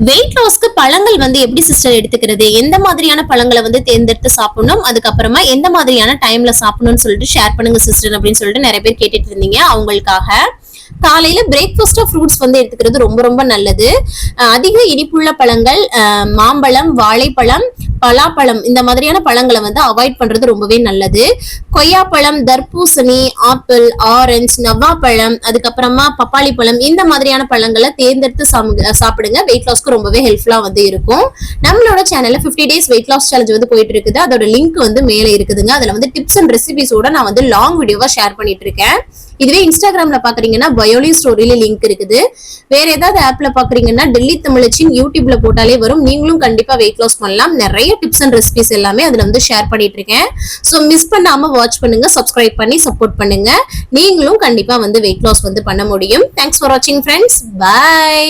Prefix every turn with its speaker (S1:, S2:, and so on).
S1: Wait லாஸ்க்கு பழங்கள் வந்து எப்படி சிஸ்டர் எடுத்துக்கிறது, எந்த மாதிரியான பழங்களை வந்து தேர்ந்தெடுத்து சாப்பிடணும், அதுக்கப்புறமா எந்த மாதிரியான டைம்ல சாப்பிடணும்னு சொல்லிட்டு ஷேர் பண்ணுங்க சிஸ்டர் அப்படின்னு சொல்லிட்டு நிறைய பேர் கேட்டுட்டு இருந்தீங்க. அவங்களுக்காக காலையில பிரேக்ஃபாஸ்டா ஃப்ரூட்ஸ் வந்து எடுத்துக்கிறது ரொம்ப ரொம்ப நல்லது. அதிக இனிப்புள்ள பழங்கள், மாம்பழம், வாழைப்பழம், பலாப்பழம் இந்த மாதிரியான பழங்களை வந்து அவாய்ட் பண்றது ரொம்பவே நல்லது. கொய்யாப்பழம், தர்பூசணி, ஆப்பிள், ஆரஞ்சு, நவாப்பழம், அதுக்கப்புறமா பப்பாளி பழம் இந்த மாதிரியான பழங்களை தேர்ந்தெடுத்து சாப்பிடுங்க. வெயிட் லாஸ்க்கு ரொம்பவே ஹெல்ப்ஃபுல்லா வந்து இருக்கும். நம்மளோட சேனல்ல 50 days வெயிட் லாஸ் சேலஞ்ச் வந்து போயிட்டு இருக்குது. அதோட லிங்க் வந்து மேலே இருக்குதுங்க. அதுல வந்து டிப்ஸ் அண்ட் ரெசிபிஸோட நான் வந்து லாங் வீடியோவா ஷேர் பண்ணிட்டு இருக்கேன். இதுவே இன்ஸ்டாகிராம்ல பாக்குறீங்கன்னா பயோலி ஸ்டோரியில லிங்க் இருக்குது. வேற ஏதாவது ஆப்ல பாக்குறீங்கன்னா டெல்லி தமிழச்சின் யூடியூப்ல போட்டாலே வரும். நீங்களும் கண்டிப்பா வெயிட் லாஸ் பண்ணலாம். நிறைய டிப்ஸ் அண்ட் ரெசிபிஸ் எல்லாமே அதுல வந்து ஷேர் பண்ணிட்டு இருக்கேன். சோ மிஸ் பண்ணாம வாட்ச் பண்ணுங்க, சப்ஸ்கிரைப் பண்ணி சப்போர்ட் பண்ணுங்க. நீங்களும் கண்டிப்பா வந்து வெயிட் லாஸ் வந்து பண்ண முடியும். தேங்க்ஸ் ஃபார் வாட்சிங் ஃப்ரெண்ட்ஸ். பை.